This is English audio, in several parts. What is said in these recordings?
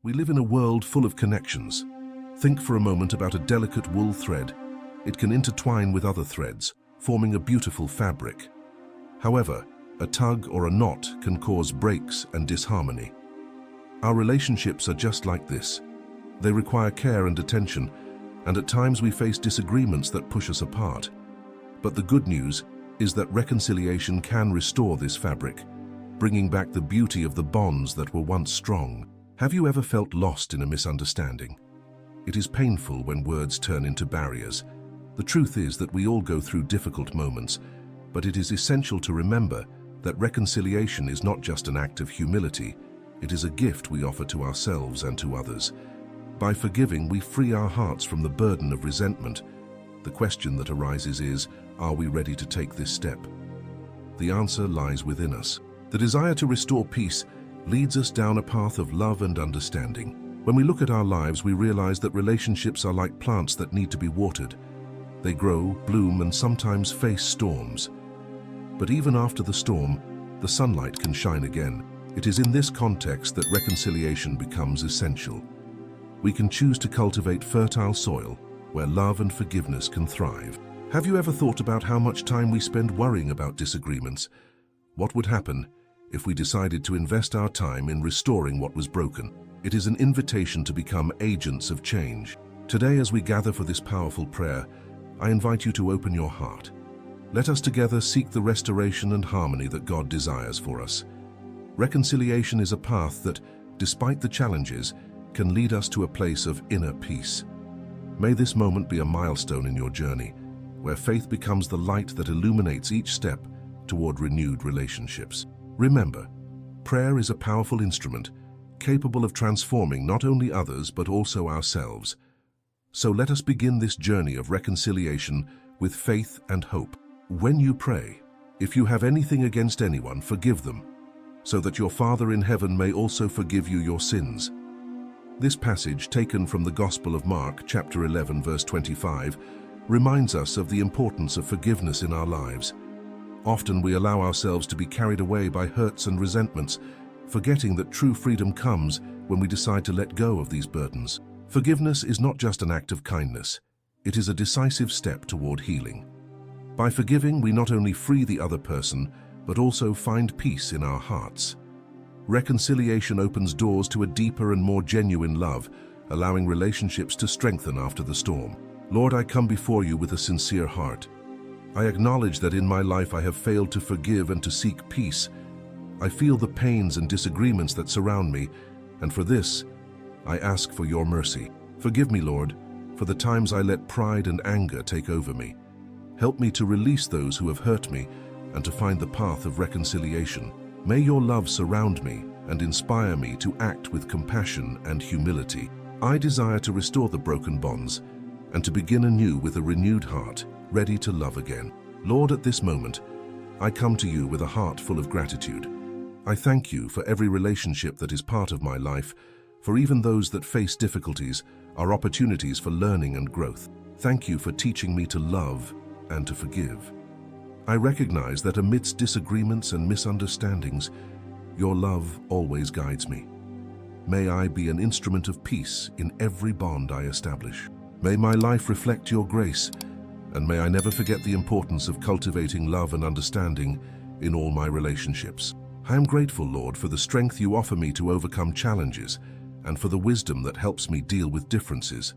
We live in a world full of connections. Think for a moment about a delicate wool thread. It can intertwine with other threads, forming a beautiful fabric. However, a tug or a knot can cause breaks and disharmony. Our relationships are just like this. They require care and attention, and at times we face disagreements that push us apart. But the good news is that reconciliation can restore this fabric, bringing back the beauty of the bonds that were once strong. Have you ever felt lost in a misunderstanding? It is painful when words turn into barriers. The truth is that we all go through difficult moments, but it is essential to remember that reconciliation is not just an act of humility, it is a gift we offer to ourselves and to others. By forgiving, we free our hearts from the burden of resentment. The question that arises is, are we ready to take this step? The answer lies within us. The desire to restore peace leads us down a path of love and understanding. When we look at our lives, we realize that relationships are like plants that need to be watered. They grow, bloom, and sometimes face storms. But even after the storm, the sunlight can shine again. It is in this context that reconciliation becomes essential. We can choose to cultivate fertile soil where love and forgiveness can thrive. Have you ever thought about how much time we spend worrying about disagreements? What would happen if we decided to invest our time in restoring what was broken? It is an invitation to become agents of change. Today, as we gather for this powerful prayer, I invite you to open your heart. Let us together seek the restoration and harmony that God desires for us. Reconciliation is a path that, despite the challenges, can lead us to a place of inner peace. May this moment be a milestone in your journey, where faith becomes the light that illuminates each step toward renewed relationships. Remember, prayer is a powerful instrument, capable of transforming not only others but also ourselves. So let us begin this journey of reconciliation with faith and hope. When you pray, if you have anything against anyone, forgive them, so that your Father in heaven may also forgive you your sins. This passage, taken from the Gospel of Mark, chapter 11, verse 25, reminds us of the importance of forgiveness in our lives. Often we allow ourselves to be carried away by hurts and resentments, forgetting that true freedom comes when we decide to let go of these burdens. Forgiveness is not just an act of kindness, it is a decisive step toward healing. By forgiving, we not only free the other person, but also find peace in our hearts. Reconciliation opens doors to a deeper and more genuine love, allowing relationships to strengthen after the storm. Lord, I come before you with a sincere heart. I acknowledge that in my life I have failed to forgive and to seek peace. I feel the pains and disagreements that surround me, and for this, I ask for your mercy. Forgive me, Lord, for the times I let pride and anger take over me. Help me to release those who have hurt me and to find the path of reconciliation. May your love surround me and inspire me to act with compassion and humility. I desire to restore the broken bonds and to begin anew with a renewed heart, ready to love again. Lord, at this moment, I come to you with a heart full of gratitude. I thank you for every relationship that is part of my life, for even those that face difficulties are opportunities for learning and growth. Thank you for teaching me to love and to forgive. I recognize that amidst disagreements and misunderstandings, your love always guides me. May I be an instrument of peace in every bond I establish. May my life reflect your grace, and may I never forget the importance of cultivating love and understanding in all my relationships. I am grateful, Lord, for the strength you offer me to overcome challenges and for the wisdom that helps me deal with differences.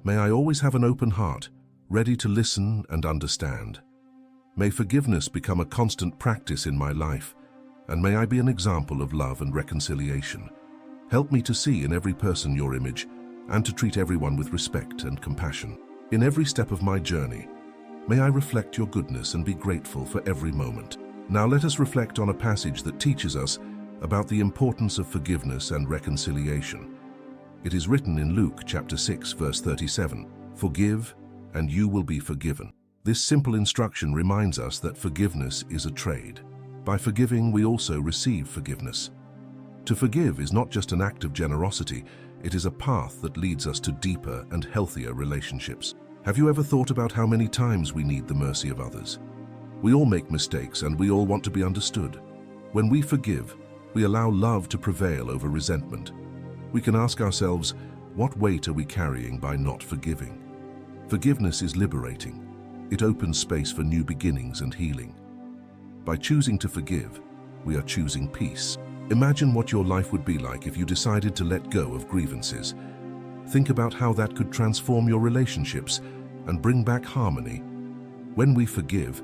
May I always have an open heart, ready to listen and understand. May forgiveness become a constant practice in my life, and may I be an example of love and reconciliation. Help me to see in every person your image and to treat everyone with respect and compassion. In every step of my journey, may I reflect your goodness and be grateful for every moment. Now let us reflect on a passage that teaches us about the importance of forgiveness and reconciliation. It is written in Luke chapter 6, verse 37, "Forgive, and you will be forgiven." This simple instruction reminds us that forgiveness is a trade. By forgiving, we also receive forgiveness. To forgive is not just an act of generosity, it is a path that leads us to deeper and healthier relationships. Have you ever thought about how many times we need the mercy of others? We all make mistakes and we all want to be understood. When we forgive, we allow love to prevail over resentment. We can ask ourselves, what weight are we carrying by not forgiving? Forgiveness is liberating. It opens space for new beginnings and healing. By choosing to forgive, we are choosing peace. Imagine what your life would be like if you decided to let go of grievances. Think about how that could transform your relationships and bring back harmony. When we forgive,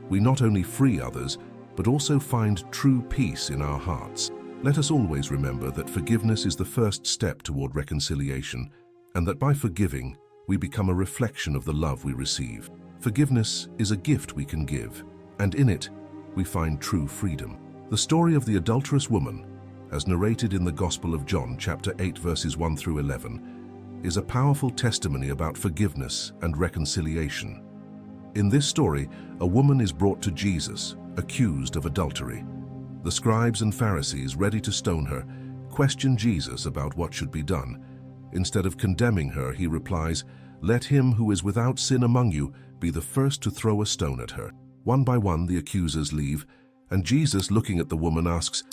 we not only free others, but also find true peace in our hearts. Let us always remember that forgiveness is the first step toward reconciliation, and that by forgiving, we become a reflection of the love we receive. Forgiveness is a gift we can give, and in it, we find true freedom. The story of the adulterous woman, as narrated in the Gospel of John, chapter 8, verses 1 through 11, is a powerful testimony about forgiveness and reconciliation. In this story, a woman is brought to Jesus, accused of adultery. The scribes and Pharisees, ready to stone her, question Jesus about what should be done. Instead of condemning her, he replies, "Let him who is without sin among you be the first to throw a stone at her." One by one, the accusers leave, and Jesus, looking at the woman, asks,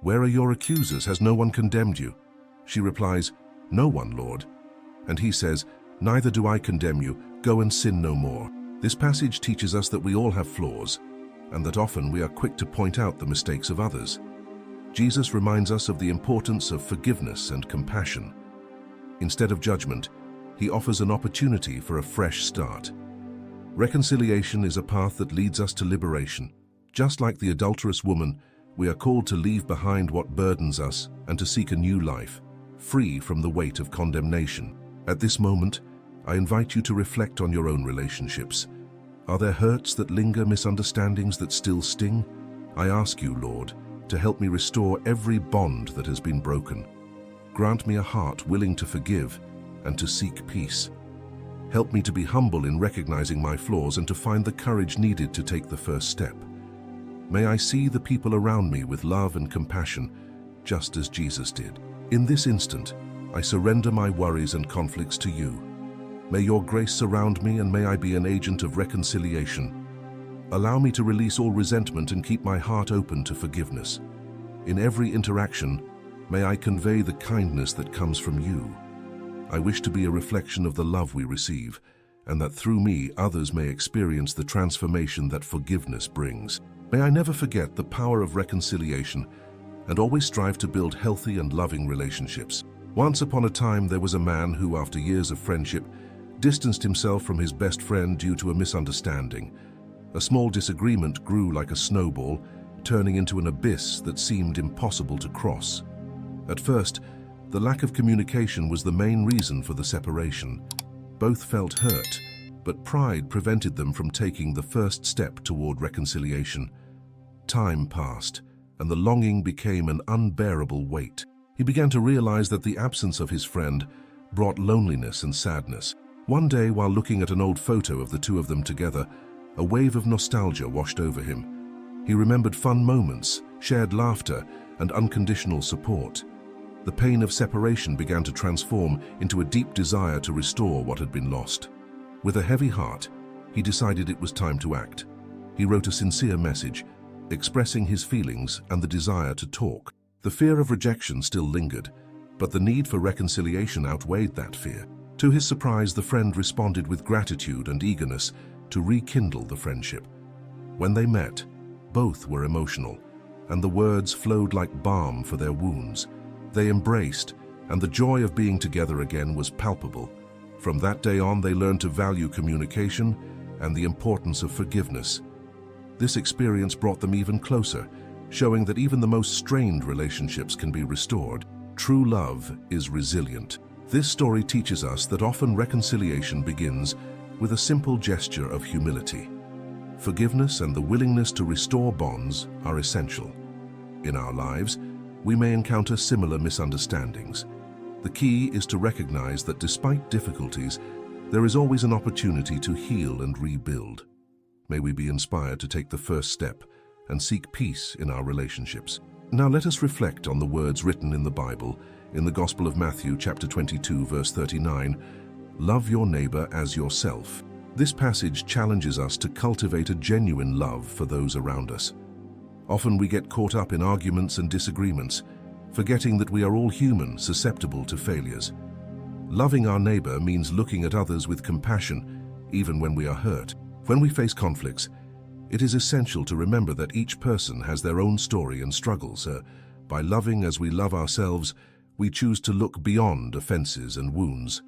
"Where are your accusers? Has no one condemned you?" She replies, "No one, Lord." And he says, "Neither do I condemn you. Go and sin no more." This passage teaches us that we all have flaws, and that often we are quick to point out the mistakes of others. Jesus reminds us of the importance of forgiveness and compassion. Instead of judgment, he offers an opportunity for a fresh start. Reconciliation is a path that leads us to liberation. Just like the adulterous woman, we are called to leave behind what burdens us and to seek a new life, free from the weight of condemnation. At this moment, I invite you to reflect on your own relationships. Are there hurts that linger, misunderstandings that still sting? I ask you, Lord, to help me restore every bond that has been broken. Grant me a heart willing to forgive and to seek peace. Help me to be humble in recognizing my flaws and to find the courage needed to take the first step. May I see the people around me with love and compassion, just as Jesus did. In this instant, I surrender my worries and conflicts to you. May your grace surround me, and may I be an agent of reconciliation. Allow me to release all resentment and keep my heart open to forgiveness. In every interaction, may I convey the kindness that comes from you. I wish to be a reflection of the love we receive, and that through me others may experience the transformation that forgiveness brings. May I never forget the power of reconciliation and always strive to build healthy and loving relationships. Once upon a time, there was a man who, after years of friendship, distanced himself from his best friend due to a misunderstanding. A small disagreement grew like a snowball, turning into an abyss that seemed impossible to cross. At first, the lack of communication was the main reason for the separation. Both felt hurt, but pride prevented them from taking the first step toward reconciliation. Time passed, and the longing became an unbearable weight. He began to realize that the absence of his friend brought loneliness and sadness. One day, while looking at an old photo of the two of them together, a wave of nostalgia washed over him. He remembered fun moments, shared laughter, and unconditional support. The pain of separation began to transform into a deep desire to restore what had been lost. With a heavy heart, he decided it was time to act. He wrote a sincere message, expressing his feelings and the desire to talk. The fear of rejection still lingered, but the need for reconciliation outweighed that fear. To his surprise, the friend responded with gratitude and eagerness to rekindle the friendship. When they met, both were emotional, and the words flowed like balm for their wounds. They embraced, and the joy of being together again was palpable. From that day on, they learned to value communication and the importance of forgiveness. This experience brought them even closer, showing that even the most strained relationships can be restored. True love is resilient. This story teaches us that often reconciliation begins with a simple gesture of humility. Forgiveness and the willingness to restore bonds are essential. In our lives, we may encounter similar misunderstandings. The key is to recognize that despite difficulties, there is always an opportunity to heal and rebuild. May we be inspired to take the first step and seek peace in our relationships. Now let us reflect on the words written in the Bible, in the Gospel of Matthew, chapter 22, verse 39, "Love your neighbor as yourself." This passage challenges us to cultivate a genuine love for those around us. Often we get caught up in arguments and disagreements, forgetting that we are all human, susceptible to failures. Loving our neighbor means looking at others with compassion, even when we are hurt. When we face conflicts, it is essential to remember that each person has their own story and struggles. By loving as we love ourselves, we choose to look beyond offenses and wounds.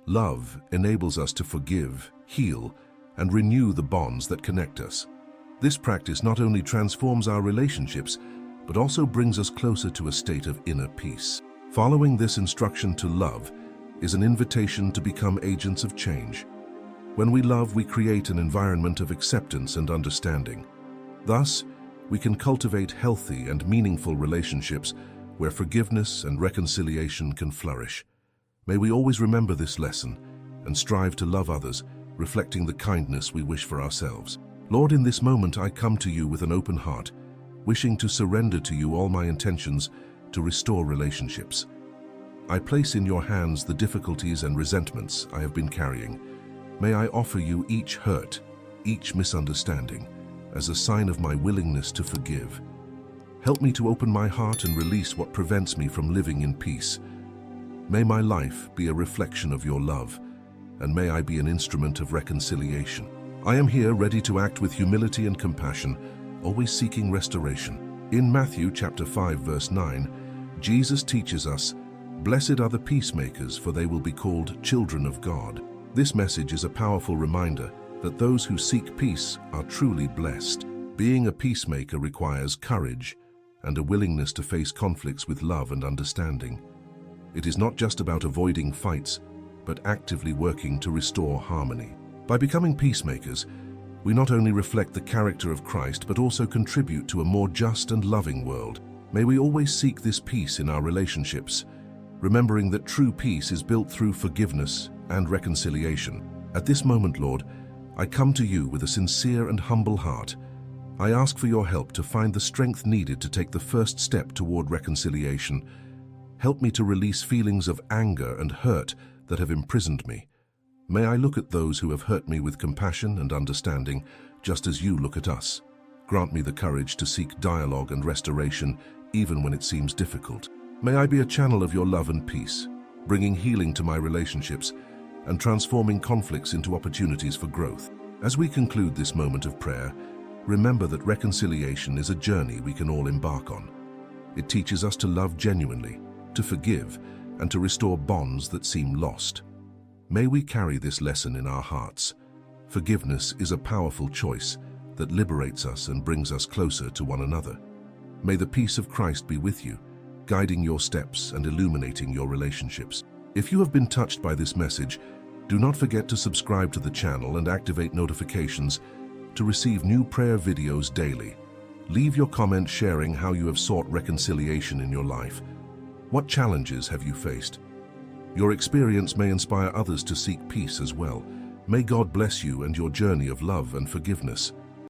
Love enables us to forgive, heal, and renew the bonds that connect us. This practice not only transforms our relationships, but also brings us closer to a state of inner peace. Following this instruction to love is an invitation to become agents of change. When we love, we create an environment of acceptance and understanding. Thus, we can cultivate healthy and meaningful relationships where forgiveness and reconciliation can flourish. May we always remember this lesson and strive to love others, reflecting the kindness we wish for ourselves. Lord, in this moment I come to you with an open heart, wishing to surrender to you all my intentions to restore relationships. I place in your hands the difficulties and resentments I have been carrying. May I offer you each hurt, each misunderstanding, as a sign of my willingness to forgive. Help me to open my heart and release what prevents me from living in peace. May my life be a reflection of your love, and may I be an instrument of reconciliation. I am here ready to act with humility and compassion, always seeking restoration. In Matthew chapter 5, verse 9, Jesus teaches us, "Blessed are the peacemakers, for they will be called children of God." This message is a powerful reminder that those who seek peace are truly blessed. Being a peacemaker requires courage and a willingness to face conflicts with love and understanding. It is not just about avoiding fights, but actively working to restore harmony. By becoming peacemakers, we not only reflect the character of Christ, but also contribute to a more just and loving world. May we always seek this peace in our relationships, remembering that true peace is built through forgiveness and reconciliation. At this moment, Lord, I come to you with a sincere and humble heart. I ask for your help to find the strength needed to take the first step toward reconciliation. Help me to release feelings of anger and hurt that have imprisoned me. May I look at those who have hurt me with compassion and understanding, just as you look at us. Grant me the courage to seek dialogue and restoration, even when it seems difficult. May I be a channel of your love and peace, bringing healing to my relationships and transforming conflicts into opportunities for growth. As we conclude this moment of prayer, remember that reconciliation is a journey we can all embark on. It teaches us to love genuinely, to forgive, and to restore bonds that seem lost. May we carry this lesson in our hearts. Forgiveness is a powerful choice that liberates us and brings us closer to one another. May the peace of Christ be with you, guiding your steps and illuminating your relationships. If you have been touched by this message, do not forget to subscribe to the channel and activate notifications to receive new prayer videos daily. Leave your comment sharing how you have sought reconciliation in your life. What challenges have you faced? Your experience may inspire others to seek peace as well. May God bless you and your journey of love and forgiveness.